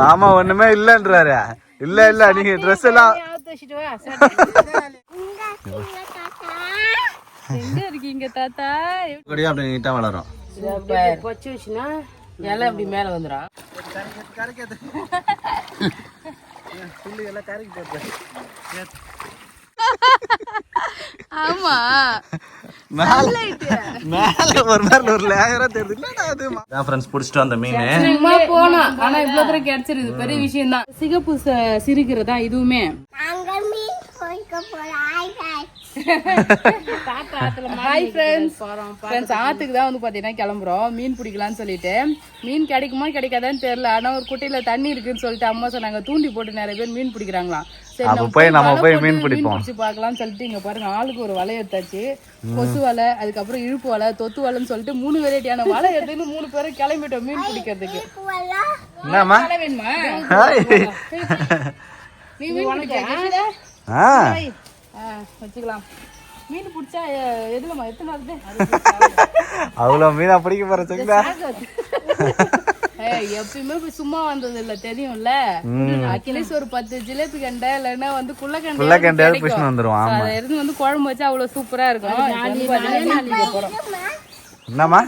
மாமா ஒண்ணுமே இல்லன்றாரு. இல்ல இல்ல நீங்க ட்ரெஸ் எல்லாம் எங்க இருக்கீங்க தாத்தா? அப்படியே அப்படி நீட்டா வளரும். கொச்சு வச்சுன்னா இலை அப்படி மேல வந்துடும். ஆமா ஒரு லேயரா தெரியுது. புடிச்சிட்டு வந்த மீன் சும்மா போனா ஆனா இவ்வளவு தூரம் கிடைச்சிருக்கு பெரிய விஷயம் தான். சிகப்பு சிரிக்கிறதா இதுவுமே ஆத்துக்கு தான் வந்து பாத்தீங்கன்னா கிளம்புறோம் மீன் பிடிக்கலாம்னு சொல்லிட்டு. மீன் கிடைக்குமா கிடைக்காதான்னு தெரியல. ஆனா ஒரு குட்டையில தண்ணி இருக்குன்னு சொல்லிட்டு அம்மா சொன்னாங்க. தூண்டி போட்டு நிறைய பேர் மீன் பிடிக்கிறாங்களாம். சரி நம்ம போய் மீன் பிடிச்சு பாக்கலாம்னு சொல்லிட்டு இங்க பாருங்க ஆளுக்கு ஒரு வலை எடுத்தாச்சு. கொசு வலை, அதுக்கப்புறம் இழுப்பு வலை, தொத்து வலைன்னு சொல்லிட்டு 3 வெரைட்டியான வலை எடுத்துன்னு 3 பேரும் கிளம்பிட்டோம் மீன் பிடிக்கிறதுக்கு. வேணுமா நீ மீன் பிடிக்க வச்சுக்கலாம். மீன் பிடிச்சா எதுலமா எத்தனை வருது? அவ்வளவு மீனா பிடிக்க போறீங்களா? எப்பயுமே சும்மா வந்தது இல்ல தெரியும்ல. அட்லீஸ்ட் ஒரு 10 ஜிலேபி கண்டை இல்லைன்னா வந்து குள்ளக்கண்டை வந்துருவான். அதை எடுத்து வந்து குழம்பு வச்சா அவ்வளவு சூப்பரா இருக்கும். என்னமா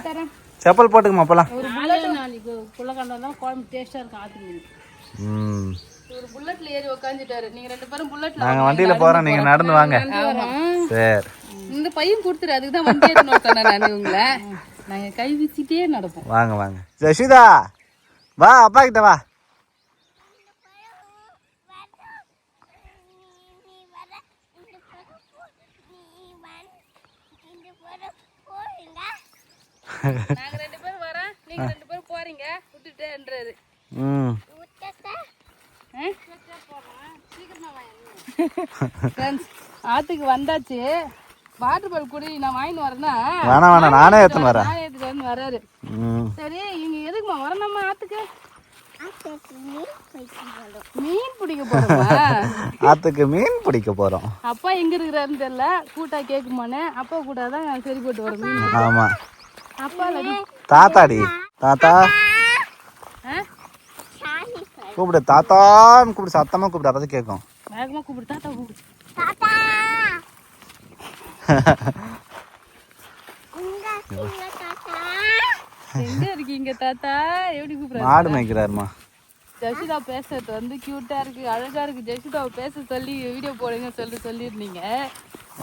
செப்பல் போட்டுக்குமா போலாம். ஒரு நாளைக்கு குள்ளக்கண்டை தான் குழம்பு டேஸ்டா இருக்கும். ஆத்து மீன் ஒரு புல்லட்ல ஏறி உட்காந்துட்டாரு. நீங்க 2 பேரும் புல்லட்ல நாங்க வண்டியில போறோம், நீங்க நடந்து வாங்க. சரி இந்த பையன் கொடுத்துரு. அதுக்கு தான் வண்டி ஏறணும் சொன்னேன் நான். உங்களை நாங்க கை வீசிட்டே நடப்போம். வாங்க வாங்க ஜெஷிதா வா, அப்பா கிட்ட வா. நாங்க 2 பேரும் வரோம், நீங்க 2 பேரும் போறீங்க விட்டுட்டேன்றாரு. ஆத்துக்கு வந்தாச்சு. வாட்டர் பால் குடி நான் வாங்கிட்டு வரேன்னா வேணாம் நானே எடுத்துன்னு வரேன். வராரு. சரி இங்க எதுக்குமா வரணுமா ஆத்துக்கு? மீன் பிடிக்க போறோமா? ஆத்துக்கு மீன் பிடிக்க போறோம். அப்பா எங்க இருக்கிறாருன்னு தெரியல. கூட்டா கேக்குமானே அப்பா கூட தான் சரி போட்டு வர மீன். ஆமா அப்பா தாத்தாடி தாத்தா கூப்பிடு, தாத்தான்னு கூப்பிடு, சத்தமா கூப்பிடு, அப்பதான் கேட்கும். வேகமா கூப்பிடு, தாத்தா கூப்பிடு. எங்க இருக்கீங்க தாத்தா? எப்படி கூப்பிடுறாரு? மாடு மேய்க்கிறாருமா. ஜெஷிதா பேசுறது வந்து கியூட்டா இருக்கு, அழகா இருக்கு. ஜெஷிதாவை பேச சொல்லி வீடியோ போடுங்க சொல்லிருந்தீங்க.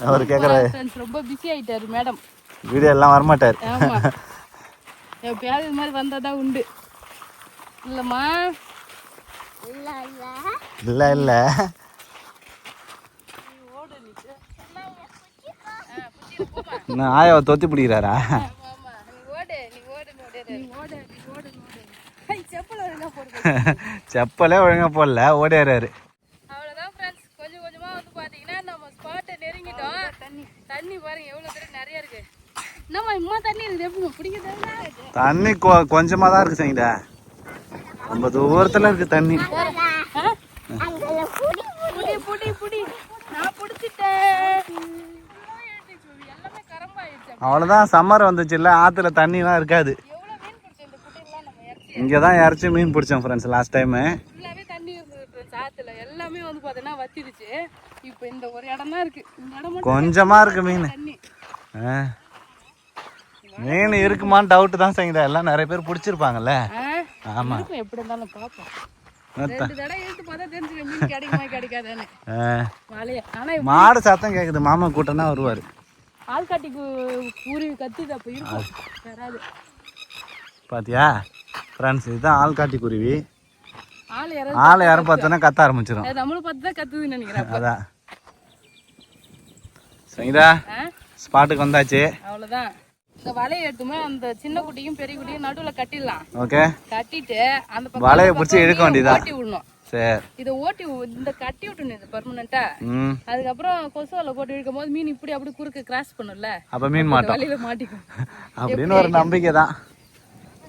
அவர் கேக்குறாரு. ரொம்ப பிஸி ஆயிட்டாரு மேடம். வீடியோ எல்லாம் வரமாட்டாரு. ஆமா எப்பயாவது இது மாதிரி வந்தாதான் உண்டு. இல்லம்மா இல்ல இல்ல ஆயாவை தொத்தி பிடிக்கிறாரா? செப்பலே ஒழுங்கா போடல, ஓடியாரு. அவ்வளவுதான் ஃப்ரெண்ட்ஸ். கொஞ்சம் கொஞ்சமா வந்து பாத்தீங்கன்னா நம்ம ஸ்பாட்டை நெருங்கிட்டோம். தண்ணி பாருங்க எவ்வளவு தூரம் நிறைய இருக்கு. என்னம்மா இம்மா தண்ணி இருக்குது, எப்படி பிடிக்கிறது? தண்ணி கொஞ்சமா தான் இருக்கு சங்கடா. ரொம்ப தூரத்துல இருக்கு தண்ணி. அவ்வளவுதான், சம்மர் வந்துச்சு இல்ல, ஆத்துல தண்ணி எல்லாம் இருக்காது. இங்கதான் இறச்சி மீன் பிடிச்சோம் ஃப்ரெண்ட்ஸ் லாஸ்ட் டைம். தண்ணி ஆத்துல எல்லாமே வந்து பாத்தீங்கன்னா வத்திடுச்சு. இப்ப இந்த ஒரு இடம் தான் இருக்கு. கொஞ்சமா இருக்கு மீன். மீன் இருக்குமான்னு டவுட் தான் சங்கடா. எல்லாம் நிறைய பேர் பிடிச்சிருப்பாங்கல்ல. ஆமா எப்படி இருந்தாலும் பாப்போம். 2 தடவை இழுத்து பார்த்தா தெரிஞ்சுக்க மீன் கிடைக்குமா கிடைக்காதான்னு. மாடு சத்தம் கேக்குது, மாமா கூட்டம்னா வருவாரு. ஆள்காட்டி குருவி கத்துது, அப்ப இருக்கும் வராது. பாத்தியா ஃப்ரெண்ட்ஸ், இதுதான் ஆள்காட்டி குருவி. ஆள் யாரும் பார்த்தோன்னா கத்த ஆரம்பிச்சிடும். நம்மளும் பார்த்து தான் கத்துதுன்னு நினைக்கிறேன். அதான் சங்கடா ஸ்பாட்டுக்கு வந்தாச்சு. அவ்வளவுதான். இந்த வலையை எடுத்துமே அந்த சின்ன குட்டியும் பெரிய குட்டியும் நடுவுல கட்டிடலாம். ஓகே, கட்டிட்டு அந்த பக்கம் வலையை பிடிச்சி இழுக்க வேண்டியதா. ஓட்டி விடணும். சரி, இதை ஓட்டி இந்த கட்டி விட்டுணும் இது பெர்மனண்டா. அதுக்கப்புறம் கொசு வலை போட்டு இழுக்கும் போது மீன் இப்படி அப்படி குறுக்க கிராஸ் பண்ணும்ல, அப்ப மீன் மாட்டோம், வலையில மாட்டிக்கும் அப்படின்னு ஒரு நம்பிக்கை தான்.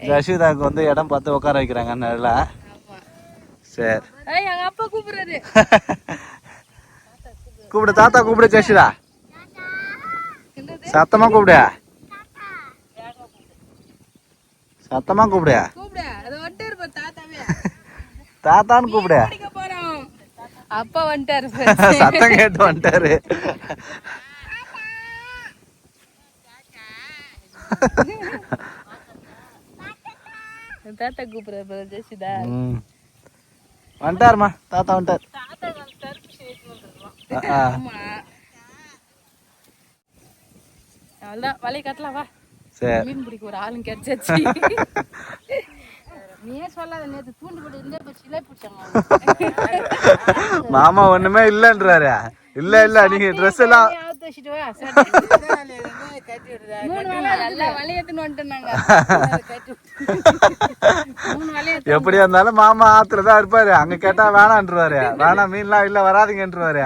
ஜஷிதாக்கு வந்து இடம் பார்த்து உட்கார வைக்கிறாங்க நல்ல. சரி, எங்க அப்பா கூப்பிடுறாரு. கூப்பிடு தாத்தா, கூப்பிடு ஜஷிதா, சத்தமா கூப்பிடு, சத்தமா கூப்பிடு. தாத்தான்னு கூப்பிடு. பிடிக்க போறோம். அப்பா வந்துட்டாரு. சத்தம் கேட்டு வந்துட்டாரு. தாத்தா கூப்பிடுற ஜெசிதா வந்துட்டாருமா. தாத்தா வந்துட்டாரு. அவ்வளோதான் வலையை கட்டலாம் வா. சரி மீன் பிடிக்க ஒரு ஆளும் கிடைச்சாச்சு. நீயே சொல்லாத நேற்று தூண்டு போட்டு இருந்தே இப்போ சிலை பிடிச்சாங்க. மாமா ஒண்ணுமே இல்லைன்றாரு. இல்ல இல்ல நீங்க ட்ரெஸ் எல்லாம் எப்படியா இருந்தாலும் மாமா ஆத்துலதான் இருப்பாரு. அங்க கேட்டா வேணான்றுவாரு. வேணாம் மீன்லாம் இல்ல வராதிங்கன்றுவாரு.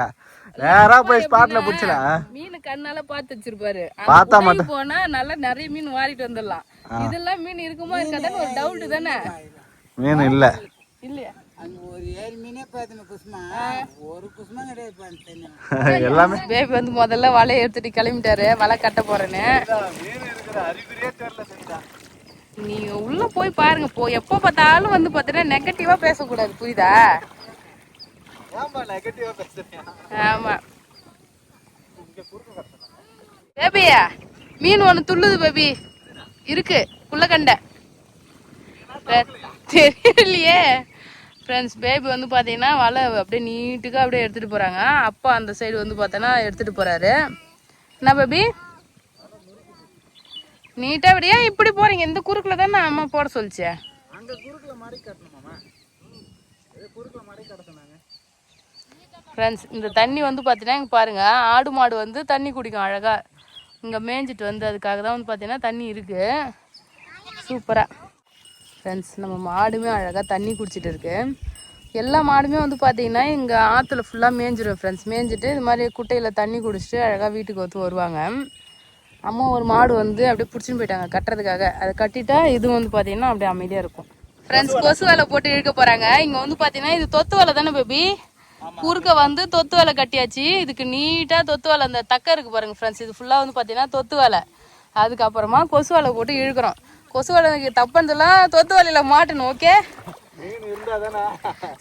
நேரா போய் ஸ்பாட்ல புடிச்சலாம். மீன் கண்ணால பாத்து வச்சிருப்பாரு. பார்த்தா மட்டும் போனா நல்லா நிறைய மீன் வாரிட்டு வந்துடலாம். இதெல்லாம் மீன் இருக்குமா இருக்காதான்னு ஒரு டவுட் தானே. மீன் இல்ல இல்லையா? எல்லாமே பேபி வந்து முதல்ல வலையை எடுத்துட்டு கிளம்பிட்டாரு. வலை கட்ட போறேன்னு. நீங்க உள்ள போய் பாருங்க. எப்ப பார்த்தாலும் வந்து பாத்தீங்கன்னா நெகட்டிவா பேசக்கூடாது, புரியுதா? ஆமா பேபியா மீன் ஒண்ணு துள்ளுது பேபி. இருக்கு குள்ளக்கண்டை தெரியலையே. ஃப்ரெண்ட்ஸ் பேபி வந்து பார்த்தீங்கன்னா வலை அப்படியே நீட்டுக்காக அப்படியே எடுத்துகிட்டு போகிறாங்க. அப்பா அந்த சைடு வந்து பார்த்தோன்னா எடுத்துகிட்டு போகிறாரு. என்ன பேபி நீட்டாக அப்படியே இப்படி போகிறீங்க? இந்த குறுக்கில் தானே அம்மா போட சொல்லிச்சே. ஃப்ரெண்ட்ஸ் இந்த தண்ணி வந்து பார்த்தீங்கன்னா இங்கே பாருங்கள், ஆடு மாடு வந்து தண்ணி குடிக்கும் அழகாக. இங்கே மேய்ஞ்சிட்டு வந்து அதுக்காக தான் வந்து பார்த்தீங்கன்னா தண்ணி இருக்குது சூப்பராக. ஃப்ரெண்ட்ஸ் நம்ம மாடுமே அழகாக தண்ணி குடிச்சிட்டு இருக்கு. எல்லா மாடுமே வந்து பார்த்தீங்கன்னா இங்கே ஆற்றுல ஃபுல்லாக மேய்ஞ்சிடும் ஃப்ரெண்ட்ஸ். மேய்ஞ்சிட்டு இது மாதிரி குட்டையில் தண்ணி குடிச்சிட்டு அழகாக வீட்டுக்கு வந்து வருவாங்க. அம்மா ஒரு மாடு வந்து அப்படியே பிடிச்சின்னு போயிட்டாங்க கட்டுறதுக்காக. அதை கட்டிட்டா இது வந்து பார்த்தீங்கன்னா அப்படியே அமைதியாக இருக்கும். ஃப்ரெண்ட்ஸ் கொசு வலை போட்டு இழுக்க போகிறாங்க. இங்கே வந்து பார்த்தீங்கன்னா இது தொத்து வலை தானே பேபி? குறுக்க வந்து தொத்து வலை கட்டியாச்சு. இதுக்கு நீட்டாக தொத்து வலை அந்த தக்க இருக்குது பாருங்கள் ஃப்ரெண்ட்ஸ். இது ஃபுல்லாக வந்து பார்த்தீங்கன்னா தொத்து வலை. அதுக்கப்புறமா கொசு வலை போட்டு இழுக்கிறோம். கொசு வலைக்கு தப்புன்றதுலாம் தொத்து வலையில மாட்டணும். ஓகே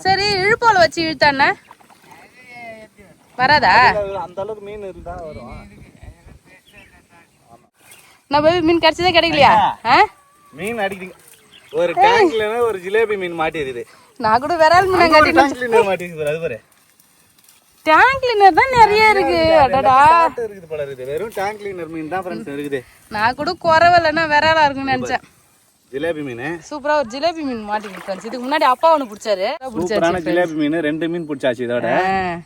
சரி இழுப்போல வச்சு இழுத்தானே வராதா? அந்த அளவுக்கு மீன் இருந்தா வரும். நான் பேபி மீன் கிடைச்சதே கிடைக்கலையா? மீன் அடிக்கிறீங்க. ஒரு டேங்க்ல ஒரு ஜிலேபி மீன் மாட்டிருக்குது. நான் கூட விரால் மீன் மாட்டிருக்கு. அது பாரு டேங்க் கிளீனர் தான் நிறைய இருக்கு. அடடா இருக்குது போல இருக்குது. வெறும் டேங்க் கிளீனர் மீன் தான் ஃப்ரெண்ட்ஸ் இருக்குது. நான் கூட குறவலன்னா விராலா இருக்குன்னு நினைச்சேன். ஜிலேபி மீன் சூப்பரா ஒரு ஜிலேபி மீன் மாட்டிருக்கு ஃப்ரெண்ட்ஸ். இதுக்கு முன்னாடி அப்பா ஒன்னு பிடிச்சாரு. சூப்பரான ஜிலேபி மீன் 2 மீன் பிடிச்சாச்சு. இதோட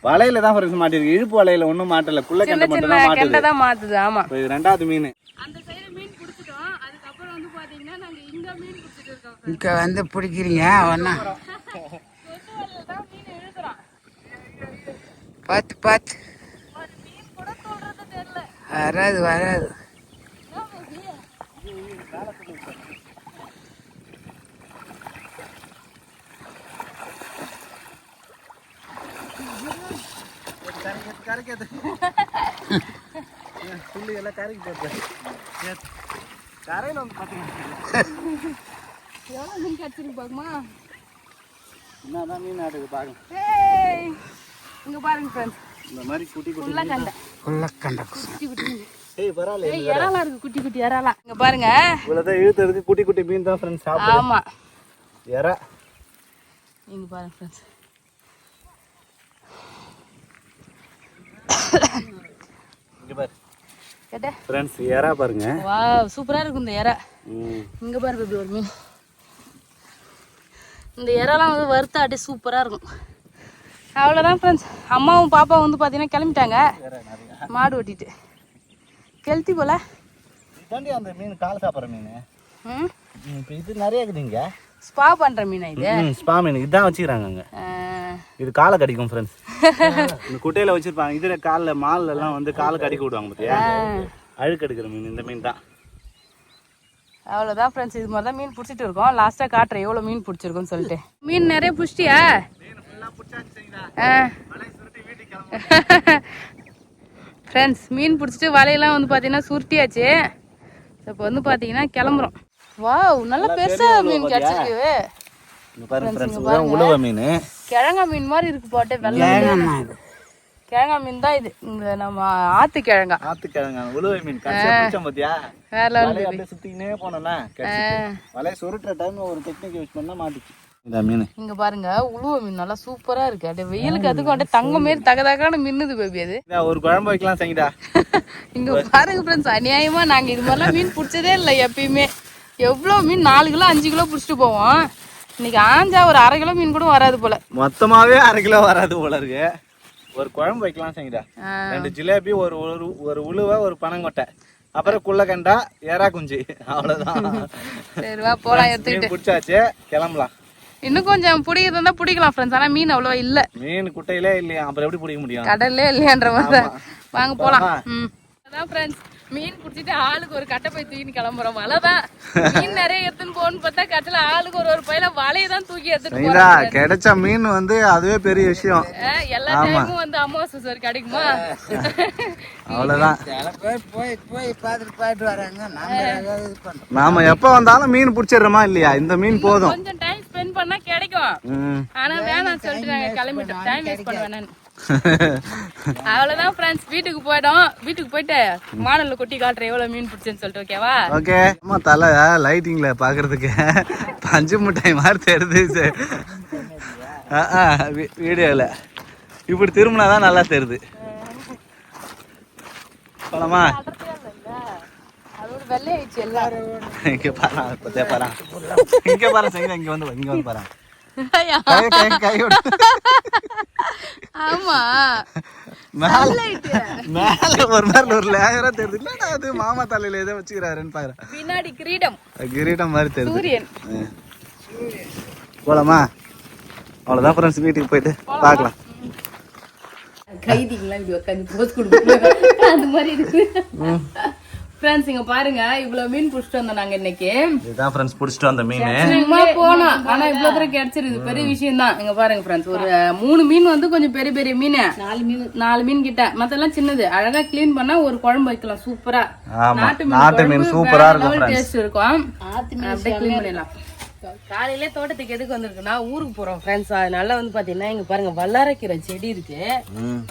வலையில தான் ஃப்ரெண்ட்ஸ் மாட்டிருக்கு. இழுப்பு வலையில ஒண்ணும் மாட்டல. குள்ள கெண்ட மட்டும் தான் மாட்டுது. கெண்ட தான் மாட்டுது. ஆமா இது ரெண்டாவது மீன். அந்த சைடு மீன் பிடிச்சிட்டோம். அதுக்கு அப்புறம் வந்து பாத்தீங்கன்னா நாங்க இங்க மீன் பிடிச்சிட்டு இருக்கோம். இங்க வந்து பிடிக்கிறீங்க ஒண்ணா பாத்து பாத்து வராது வராது. மீன் கிடைச்சிருக்கு பாக்குமா? என்னதான் மீன் ஆடுது பாருங்க. இங்க பாருங்க ஃப்ரெண்ட்ஸ். இந்த மாதிரி குட்டி குட்டி குள்ளக்கண்டை குட்டி குட்டி ஏய் பரவாயில்லை. இறாலா இருக்கு. குட்டி குட்டி இறாலா. இங்க பாருங்க இவ்வளவுதான் இழுத்துறதுக்கு குட்டி குட்டி மீன் தான் ஃப்ரெண்ட்ஸ் சாப்பிடு. ஆமா இறா இங்க பாருங்க ஃப்ரெண்ட்ஸ். இங்க பாரு கேட்டே ஃப்ரெண்ட்ஸ் இறா பாருங்க. வாவ் சூப்பரா இருக்கு இந்த இறா. இங்க பாருங்க இப்படி ஒரு மீன். இந்த இறாலாம் வந்து வறுத்த அப்படியே சூப்பரா இருக்கும். அவ்வளோதான் ஃப்ரெண்ட்ஸ். அம்மாவும் பாப்பாவும் வந்து பார்த்தீங்கன்னா கிளம்பிட்டாங்க மாடு ஓட்டிட்டு. கெளுத்தி போல இதாண்டி அந்த மீன் கால் சாப்பிட்ற மீன். இப்போ இது நிறைய இருக்குதுங்க. ஸ்பா பண்ணுற மீனா இது? ஸ்பா மீன் இதுதான் வச்சுக்கிறாங்க அங்கே. இது காலை கடிக்கும் ஃப்ரெண்ட்ஸ். இந்த குட்டையில் வச்சுருப்பாங்க. இதில் காலில் மாலெல்லாம் வந்து காலை கடிக்க விடுவாங்க பார்த்தியா? அழுக்கு எடுக்கிற மீன் இந்த மீன் தான். அவ்வளோதான் ஃப்ரெண்ட்ஸ். இது மாதிரி தான் மீன் பிடிச்சிட்டு இருக்கோம். லாஸ்ட்டாக காட்டுறேன் எவ்வளோ மீன் பிடிச்சிருக்கோன்னு சொல்லிட்டு. மீன் நிறைய பிடிச்சிட்டியா? ஃப்ரெண்ட்ஸ் மீன் பிடிச்சிட்டு வலையெல்லாம் வந்து பார்த்தீங்கன்னா சுருட்டியாச்சு. இப்போ வந்து பார்த்தீங்கன்னா கிளம்புறோம். வாவ் நல்லா பெருசாக மீன் கிடச்சிருக்கு. இங்க பாருங்க ஃப்ரெண்ட்ஸ், இதுதான் உளுவ மீன். கிழங்கா மீன் மாதிரி இருக்கு போட்டே வெள்ளை. கிழங்கா மீன் தான் இது. இந்த நம்ம ஆத்து கிழங்கா. ஆத்து கிழங்கா உளுவ மீன் கடைசியா பிடிச்சோம் பாத்தியா? வேற லெவல். அப்படியே சுத்தினே போனோம்னா வலைய சுருட்டுற டைம் ஒரு டெக்னிக் யூஸ் பண்ணா மாட்டிச்சு இந்த மீன். இங்க பாருங்க உளுவ மீன் நல்லா சூப்பரா இருக்கு. அப்படியே வெயிலுக்கு அதுக்கும் அப்படியே தங்க மாரி தகதகான மின்னுது பேபி அது. ஒரு குழம்பு வைக்கலாம் சங்கிடா. இங்க பாருங்க ஃப்ரெண்ட்ஸ், அநியாயமா நாங்க இது மாதிரிலாம் மீன் பிடிச்சதே இல்லை எப்பயுமே. எவ்வளோ மீன் 4 கிலோ 5 கிலோ பிடிச்சிட்டு போவோம். இன்னைக்கு ஆஞ்சா ஒரு 1/2 கிலோ மீன் கூட வராது போல. மொத்தமாவே 1/2 கிலோ வராது போல இருக்கு. ஒரு குழம்பு வைக்கலாம் சங்கிடா. 2 ஜிலேபி, ஒரு உளுவ, ஒரு பனங்கொட்டை, அப்புறம் குள்ளக்கண்டா, எறா குஞ்சு, அவ்வளவுதான். சரி வா போலாம், எடுத்துக்கிட்டு பிடிச்சாச்சு, கிளம்பலாம். இன்னும் கொஞ்சம் பிடிக்கிறதா பிடிக்கலாம் ஃப்ரெண்ட்ஸ். ஆனா மீன் அவ்வளவா இல்ல. மீன் குட்டையிலே இல்லையா, அப்புறம் எப்படி பிடிக்க முடியும்? கடல்லே இல்லையான்ற மாதிரி. வாங்க போலாம். அதான் ஃப்ரெண்ட்ஸ், மீன் பிடிச்சிட்டு ஆளுக்கு ஒரு கட்டை போய் தூக்கின்னு கிளம்புறோம். வலைதான் மீன் நிறைய எடுத்துன்னு போகணும்னு பார்த்தா கட்டில ஆளுக்கு ஒரு பையில வலையை தான் தூக்கி எடுத்துட்டு போறோம். கிடைச்ச மீன் வந்து அதுவே பெரிய விஷயம். எல்லா டைமும் வந்து அமாவாசை சோறு கிடைக்குமா? அவ்வளவுதான். போய் பார்த்துட்டு வராங்க. நாம எப்ப வந்தாலும் மீன் பிடிச்சிடுறோமா இல்லையா? இந்த மீன் போதும். கொஞ்சம் டைம் ஸ்பெண்ட் பண்ணா கிடைக்கும். ஆனா வேணாம் சொல்லிட்டு நாங்க கிளம்பிட்டோம். டைம் வேஸ்ட் பண்ண வேணாம். அவ்வளவுதான் ஃப்ரெண்ட்ஸ், வீட்டுக்கு போயிடும். வீட்டுக்கு போயிட்டு மாடல்ல கொட்டி காட்டுறேன் எவ்வளவு மீன் பிடிச்சேன்னு சொல்லிட்டு. ஓகேவா? ஓகே. அம்மா தலை லைட்டிங்ல பாக்குறதுக்கு பஞ்சு மிட்டாய் மாதிரி தெரியுது வீடியோல. இப்படி திரும்பினாதான் நல்லா தெரியுது. போலாமா? அது ஒரு வெள்ளை ஆயிடுச்சு எல்லாரும். இங்க பாரு, பத்தே பாரு, இங்க பாரு சங்கீதா, இங்க வந்து பாரு. ஆமா, மேல ஒரு மாதிரி ஒரு லேயரா தெரியுது. அது மாமா தலையில ஏதோ வச்சுக்கிறாருன்னு பாக்குறேன். பின்னாடி கிரீடம் மாதிரி தெரியுது. சூரியன். போலாமா? அவ்வளவுதான் ஃப்ரெண்ட்ஸ், வீட்டுக்கு போயிட்டு பார்க்கலாம். கைதிங்களாம் இப்படி உட்காந்து போஸ்ட் கொடுப்பாங்க அந்த மாதிரி இருக்கு. ஃப்ரெண்ட்ஸ் இங்க பாருங்க, இவ்வளவு மீன் புடிச்சிட்டு வந்தோம் நாங்க இன்னைக்கு. இதுதான் ஃப்ரெண்ட்ஸ் புடிச்சிட்டு வந்த மீன். சும்மா போனோம், ஆனா இவ்வளவு தூரம் கிடைச்சிருக்கு. பெரிய விஷயம் தான். இங்க பாருங்க ஃப்ரெண்ட்ஸ், ஒரு 3 மீன் வந்து கொஞ்சம் பெரிய பெரிய மீன், 4 மீன் கிட்ட, மத்தெல்லாம் சின்னது. அழகா கிளீன் பண்ணா ஒரு குழம்பு வைக்கலாம் சூப்பரா. நாட்டு மீன் சூப்பரா இருக்கும், டேஸ்ட் இருக்கும். அப்படியே கிளீன் பண்ணிடலாம். காலையில தோட்டத்துக்கு எதுக்கு வந்திருக்குன்னா ஊருக்கு போறோம் ஃப்ரெண்ட்ஸ். அதனால வந்து பாத்தீங்கன்னா இங்க பாருங்க வல்லாரக்கீரை செடி இருக்கு.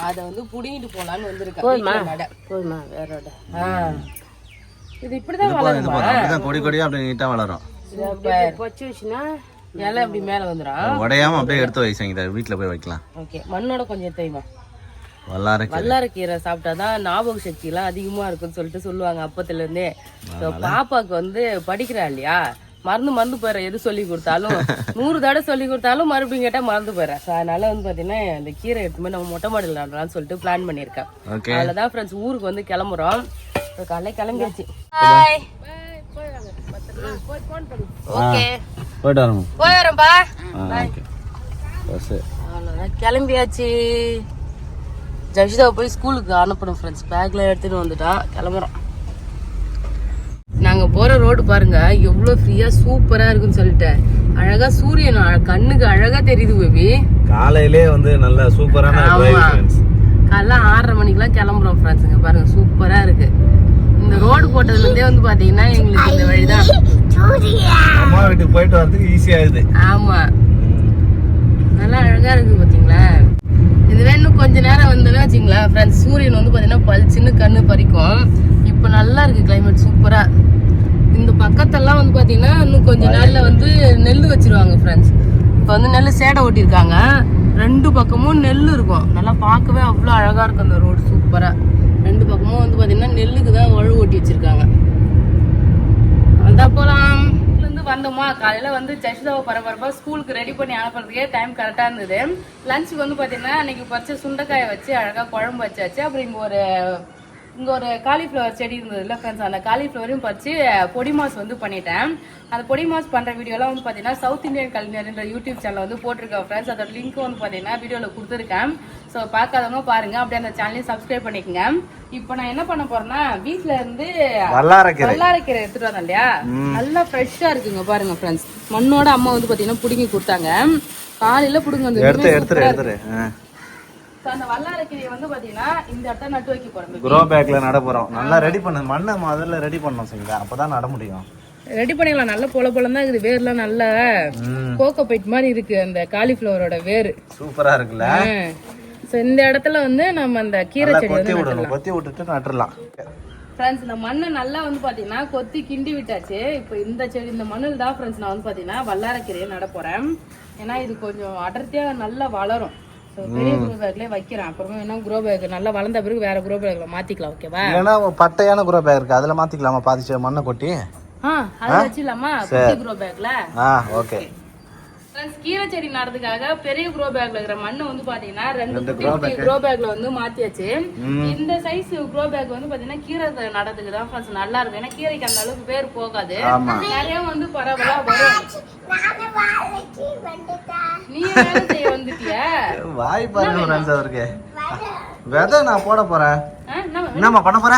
அத வந்து புடிங்கிட்டு போலான்னு வந்திருக்கேன். வேற இது இப்படிதான் வளரும். கொடி கொடியா அப்படியே நீட்டா வளரும். பொச்சு வச்சுன்னா இலை அப்படி மேல வந்துடும். உடையாம அப்படியே எடுத்து வைங்க, வீட்டுல போய் வைக்கலாம். ஓகே, மண்ணோட கொஞ்சம் தெரியுமா? வல்லாரக்கீரை சாப்பிட்டாதான் ஞாபக சக்தி எல்லாம் அதிகமா இருக்குன்னு சொல்லிட்டு சொல்லுவாங்க அப்பத்துல இருந்தே. பாப்பாக்கு வந்து படிக்கிறா இல்லையா, மறந்து போயிடுற. எது சொல்லி கொடுத்தாலும் 100 தடவை சொல்லி கொடுத்தாலும் மறுபடியும் கேட்டா மறந்து போயிடுறேன். அதனால வந்து பாத்தீங்கன்னா இந்த கீரை எடுத்து போய் நம்ம மொட்டை மாடியில் நடலாம்னு சொல்லிட்டு பிளான் பண்ணிருக்கேன். அதுலதான் ஃப்ரெண்ட்ஸ் ஊருக்கு வந்து கிளம்புறோம். காலையில கிளம்பியாச்சு. கிளம்பியாச்சு. ஜஷிதாவை போய் ஸ்கூலுக்கு அனுப்பணும் ஃப்ரெண்ட்ஸ். பேக்ல எடுத்துட்டு வந்துட்டான், கிளம்புறோம். நாங்க போற ரோடு பாருங்க எவ்வளவு ஃப்ரீயா சூப்பரா இருக்குன்னு சொல்லிட்டு. அழகா சூரியன் கண்ணுக்கு அழகா தெரியுது பேபி. காலையிலே வந்து நல்ல சூப்பரான காலைல 6:30 மணிக்கெல்லாம் கிளம்புறோம் ஃப்ரெண்ட்ஸ். இங்க பாருங்க சூப்பரா இருக்கு. இந்த ரோடு போட்டதுல இருந்தே வந்து பாத்தீங்கன்னா எங்களுக்கு இந்த வழிதான் அம்மா வீட்டுக்கு போயிட்டு வரதுக்கு ஈஸியா இருக்கு. ஆமா, நல்லா அழகா இருக்கு பாத்தீங்களா. இதுவே இன்னும் கொஞ்ச நேரம் வந்தோம்னா வச்சுங்களா ஃப்ரெண்ட்ஸ், சூரியன் வந்து பாத்தீங்கன்னா பளிச்சுன்னு கண்ணு பறிக்கும். இப்ப நல்லா இருக்கு கிளைமேட் சூப்பரா. இந்த பக்கத்தெல்லாம் வந்து பாத்தீங்கன்னா இன்னும் கொஞ்ச நாள்ல வந்து நெல் வச்சிருவாங்க ஃப்ரெண்ட்ஸ். இப்ப வந்து நெல் சேடை ஓட்டிருக்காங்க, 2 பக்கமும் நெல் இருக்கும். நல்லா பார்க்கவே அவ்வளவு அழகா இருக்கும் அந்த ரோடு சூப்பரா. 2 பக்கமும் வந்து பாத்தீங்கன்னா நெல்லுக்கு தான் வழு ஓட்டி வச்சிருக்காங்க. அதான் போலாம். இருந்து வந்தோமா, காலையில வந்து ஜஷிதாவை பரபரப்பா ஸ்கூலுக்கு ரெடி பண்ணி அனுப்புறதுக்கே டைம் கரெக்டா இருந்தது. லஞ்சுக்கு வந்து பாத்தீங்கன்னா அன்னைக்கு பறிச்ச சுண்டைக்காயை வச்சு அழகா குழம்பு வச்சாச்சு. அப்புறம் இங்க ஒரு காலிஃப்ளவர் செடி இருந்ததுல ஃப்ரெண்ட்ஸ், அந்த காலிஃப்ளவரையும் பறிச்சு பொடி மாஸ் வந்து பண்ணிட்டேன். அந்த பொடி மாஸ் பண்ற வீடியோலாம் வந்து பாத்தீங்கன்னா சவுத் இந்தியன் கல்வியர்ன்ற யூடியூப் சேனல் வந்து போட்டிருக்கேன் ஃப்ரெண்ட்ஸ். அதோட லிங்க் வந்து பாத்தீங்கன்னா வீடியோல கொடுத்துருக்கேன். ஸோ பார்க்காதவங்க பாருங்க, அப்படியே அந்த சேனலையும் சப்ஸ்கிரைப் பண்ணிக்கோங்க. இப்போ நான் என்ன பண்ண போறேன்னா வீட்டுல இருந்து வல்லாரக்கீரை எடுத்துட்டு வந்தேன் இல்லையா, நல்லா ஃப்ரெஷ்ஷா இருக்குங்க பாருங்க ஃப்ரெண்ட்ஸ். மண்ணோட அம்மா வந்து பாத்தீங்கன்னா புடுங்கி கொடுத்தாங்க. காலையில புடுங்க அந்த வல்லாரக்கீரையை வந்து பாத்தீங்கன்னா இந்த இடத்துல நட்டு வைக்க போறோம். க்ரோ பேக்ல நட போறோம். நல்லா ரெடி பண்ண மண்ணை முதல்ல ரெடி பண்ணோம் சரிங்களா, அப்பதான் நட முடியும். ரெடி பண்ணிடலாம். நல்ல பொல தான் இருக்குது. வேர்லாம் நல்ல கோகோ பைட் மாதிரி இருக்கு அந்த காலிஃப்ளவரோட வேர். சூப்பரா இருக்குல்ல. சோ இந்த இடத்துல வந்து நம்ம அந்த கீரை செடி வந்து கொத்தி விட்டுட்டு நட்டுறலாம். ஃப்ரெண்ட்ஸ் இந்த மண்ணை நல்லா வந்து பாத்தீங்கன்னா கொத்தி கிண்டி விட்டாச்சு. இப்போ இந்த செடி இந்த மண்ணில் தான் ஃப்ரெண்ட்ஸ் நான் வந்து பாத்தீங்கன்னா வல்லாரக்கீரையை நட போறேன். ஏன்னா இது கொஞ்சம் அடர்த்தியா நல்லா வளரும். பெரிய க்ரோ பேக்லயே வைக்கிறேன். அப்புறமா என்ன க்ரோ பேக் நல்லா வளர்ந்த பிறகு வேற க்ரோ பேக்ல மாத்திக்கலாம். ஓகேவா? ஏன்னா பட்டையான க்ரோ பேக் இருக்கு, அதுல மாத்திக்கலாமா? பாதிச்ச மண்ணை கொட்டி அதை வச்சிடலாமா குட்டி க்ரோ பேக்ல? ஓகே. கீரை செடி நடுறதுக்காக பெரிய க்ரோ பேக்ல இருக்கிற மண்ணை வந்து பாத்தீங்கன்னா 2 குட்டி க்ரோ பேக்ல வந்து மாத்தியாச்சு. இந்த சைஸ் க்ரோ பேக் வந்து பாத்தீங்கன்னா கீரை நடறதுக்கு தான் ஃப்ரெண்ட்ஸ் நல்லா இருக்கும். ஏன்னா கீரைக்கு அந்த அளவுக்கு பேர் போகாது, நிறைய வந்து பரவலா வரும். நீ வேலை செய்ய வந்துட்டிய? வாய் பாருங்க ஃப்ரெண்ட்ஸ். அவருக்கு விதை நான் போட போறேன். என்னம்மா பண்ண போற?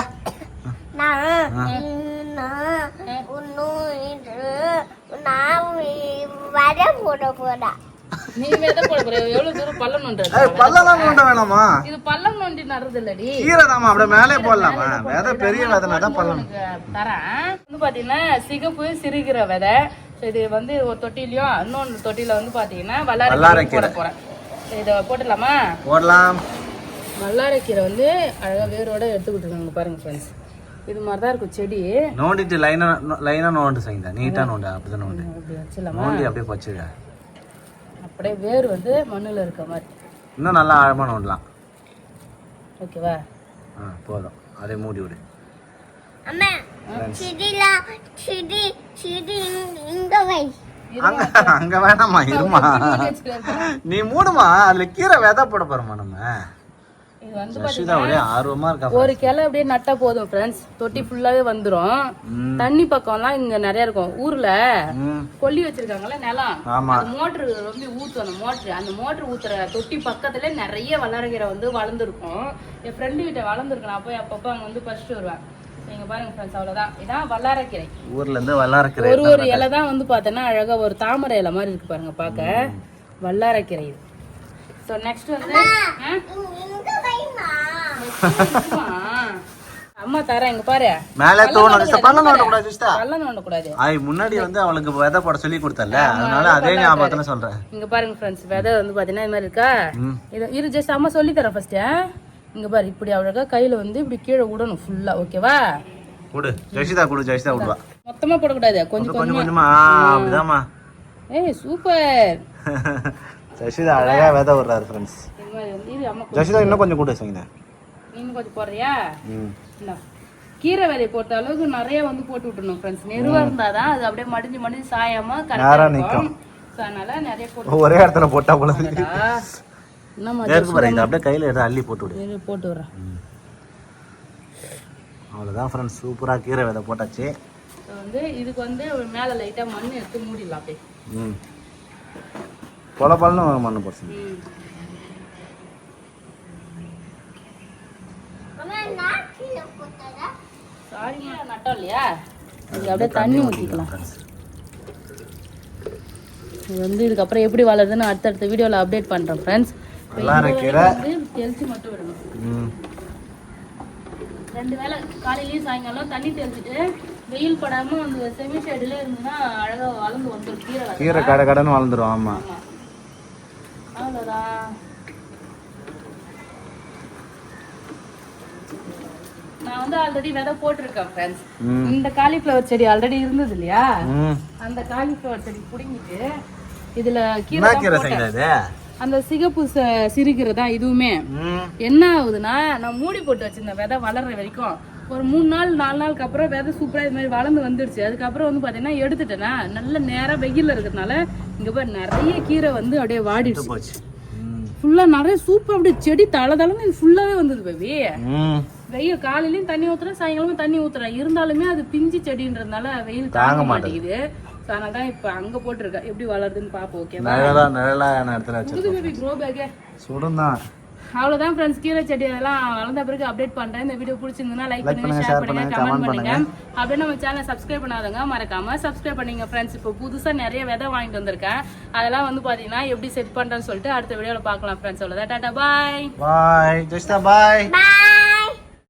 நீ விதை போட போற? எவ்வளவு தூரம் பள்ளம் நோண்டுறது? பள்ளம் நோண்ட வேணாமா? இது பள்ளம் நோண்டி நடுறது இல்லடி, கீரை தாமா. அப்படியே மேலே போடலாமா? விதை பெரிய விதைனா தான் பள்ளம் தரேன். வந்து பாத்தீங்கன்னா சிகப்பு சிறுகிற விதை. இது வந்து ஒரு தொட்டிலையும் இன்னொன்று தொட்டில வந்து பாத்தீங்கன்னா வல்லாரைக்கீரை போட போறேன். இதை போட்டுடலாமா? போடலாம். வல்லாரைக்கீரை வந்து அழகா வேரோட எடுத்துக்கிட்டு இருக்காங்க பாருங்க ஃப்ரெண்ட்ஸ். இது மாதிரி தான் இருக்கும் செடி. நோண்டிட்டு லைனா நோண்டு செய்யுங்க. நீட்டா நோண்டு. அப்படிதான் நோண்டு. அப்படி வச்சிடலாமா? நோண்டி அப்படியே வச்சிருக்க. அப்படியே வேர் வந்து மண்ணுல இருக்க மாதிரி இன்னும் நல்லா ஆழமா நோண்டலாம். ஓகேவா? போதும். அதே மூடி விடு. அங்க வேணாமா, இருமா. நீ மூடுமா, அதுல கீரை விதை போட போறோமா நம்ம. இது வந்து பாத்தீங்கன்னா ஆர்வமா இருக்கா. ஒரு கிளை அப்படியே நட்டா போதும் ஃப்ரெண்ட்ஸ். தொட்டி ஃபுல்லாவே வந்துரும். தண்ணி பக்கம்லாம் இங்க நிறைய இருக்கும். ஊர்ல கொல்லி வச்சிருக்காங்கல்ல நிலம், அந்த மோட்டர் ரொம்ப ஊத்தும். அந்த மோட்டர் ஊத்துற தொட்டி பக்கத்துல நிறைய வல்லாரைக்கீரை வந்து வளர்ந்துருக்கும். என் ஃப்ரெண்டு கிட்ட வளர்ந்துருக்கு. நான் போய் அப்பப்ப அங்க வந்து பறிச்சுட்டு வருவேன். நீங்க பாருங்க ஃப்ரெண்ட்ஸ், அவ்வளவுதான். இதான் வல்லாரைக்கீரை. ஊர்ல இருந்து வல்லாரைக்கீரை ஒரு இலை தான் வந்து பார்த்தோன்னா அழகா ஒரு தாமரை இலை மாதிரி இருக்கு பாருங்க பார்க்க. வல்லாரைக்கீரை. ஸோ நெக்ஸ்ட் வந்து அம்மா தரேன். இங்க பாரு, மேலே தோணும். பள்ளம் நோண்டக்கூடாது சிஸ்டர். பள்ளம் நோண்டக்கூடாது. முன்னாடி வந்து அவளுக்கு விதை போட சொல்லி கொடுத்தல, அதனால அதே ஞாபகத்துல சொல்றேன். இங்க பாருங்க ஃப்ரெண்ட்ஸ், விதை வந்து பாத்தீங்கன்னா இது மாதிரி இருக்கா. இது ஜஸ்ட் அம்மா சொல்லி தரேன் ஃபர்ஸ்ட். இங்க பாரு, இப்படி அழகா கையில வந்து இப்படி கீழே விடணும் ஃபுல்லா. ஓகேவா? குடு ஜெசிதா, குடு ஜெசிதா விடுவா. மொத்தமா போடக்கூடாது, கொஞ்சம் கொஞ்சமா. அப்படிதாம்மா. ஏய் சூப்பர். ஜெசிதா அழகா விதை விடுறாரு ஃப்ரெண்ட்ஸ். ஜெசிதா இன்னும் கொஞ்சம் கூட செய்யுங்க. இன்னும் கொஞ்சம் போடுறியா? கீரை விதை போட்ட அளவுக்கு நிறைய வந்து போட்டு விட்டுணும் ஃப்ரெண்ட்ஸ். நெருவா இருந்தாதான் அது அப்படியே மடிஞ்சு சாயாம கரெக்டா நிக்கும். அதனால நிறைய போட்டு ஒரே இடத்துல போட்டா போல என்னமா அப்படியே கையில எடுத்து அள்ளி போட்டு விடு. போட்டு விடுறேன். அவ்வளவுதான் ஃப்ரெண்ட்ஸ், சூப்பரா கீரை விதை போட்டாச்சு. வந்து இதுக்கு வந்து மேல லைட்டா மண் எடுத்து மூடிடலாம் அப்படியே. பொல பழம் மண்ணு போட்டு. சாரியா நட்டோம் இல்லையா, இது அப்படியே தண்ணி ஊற்றிக்கலாம். இது வந்து இதுக்கப்புறம் எப்படி வளருதுன்னு அடுத்தடுத்த வீடியோவில் அப்டேட் பண்ணுறேன் ஃப்ரெண்ட்ஸ். தெளிச்சு மட்டும் விடணும். 2 வேளை காலையிலையும் சாயங்காலம் தண்ணி தெளிச்சுட்டு வெயில் படாமல் அந்த செமி சைடுல இருந்துன்னா அழகாக வளர்ந்து வந்துடும். கீரை கடை கடைன்னு வளர்ந்துடும். ஆமாம், அவ்வளோதான். நான் வந்து ஆல்ரெடி விதை போட்டிருக்கேன் ஃப்ரெண்ட்ஸ். இந்த காலிஃப்ளவர் செடி ஆல்ரெடி இருந்தது இல்லையா, அந்த காலிஃப்ளவர் செடி புடிங்கிட்டு இதுல கீரை, அந்த சிகப்பு சிறுகீரை தான் இதுவுமே. என்ன ஆகுதுன்னா, நான் மூடி போட்டு வச்சிருந்தேன் விதை வளர்ற வரைக்கும். ஒரு 3 நாள் 4 நாளுக்கு அப்புறம் விதை சூப்பரா இது மாதிரி வளர்ந்து வந்துடுச்சு. அதுக்கப்புறம் வந்து பாத்தீங்கன்னா எடுத்துட்டேன்னா நல்ல நேரம் வெயில்ல இருக்கிறதுனால இங்க போய் நிறைய கீரை வந்து அப்படியே வாடிடுச்சு. ஃபுல்லா நிறைய சூப்பர் அப்படியே செடி தளதளன்னு இது ஃபுல்லாவே வந்தது பேபி. வெயில் காலையிலயும் தண்ணி ஊத்துறேன், சாயங்காலமும் தண்ணி ஊத்துறேன். இருந்தாலுமே அது பிஞ்சு செடின்றதுனால வெயில் தாங்க மாட்டேங்குது. அதனால தான் இப்ப அங்க போட்டிருக்கேன். எப்படி வளருதுன்னு பாப்போம். ஓகேவா? க்ரோ பேக் சுடுதான். அவ்வளவுதான் ஃப்ரெண்ட்ஸ், கீரை செடி அதெல்லாம் வளர்ந்த பிறகு அப்டேட் பண்றேன். இந்த வீடியோ பிடிச்சிருந்தா லைக் பண்ணுங்க, ஷேர் பண்ணுங்க, கமெண்ட் பண்ணுங்க. அப்படியே நம்ம சேனலை சப்ஸ்கிரைப் பண்ணாதவங்க மறக்காம சப்ஸ்கிரைப் பண்ணீங்க ஃப்ரெண்ட்ஸ். இப்போ புதுசா நிறைய விதை வாங்கிட்டு வந்திருக்கேன். அதெல்லாம் வந்து பாத்தீங்கன்னா எப்படி செட் பண்றேன்னு சொல்லிட்டு அடுத்த வீடியோல பார்க்கலாம் ஃப்ரெண்ட்ஸ். அவ்வளவுதான். டாடா பாய். பாய் ஜெசிதா, பாய்.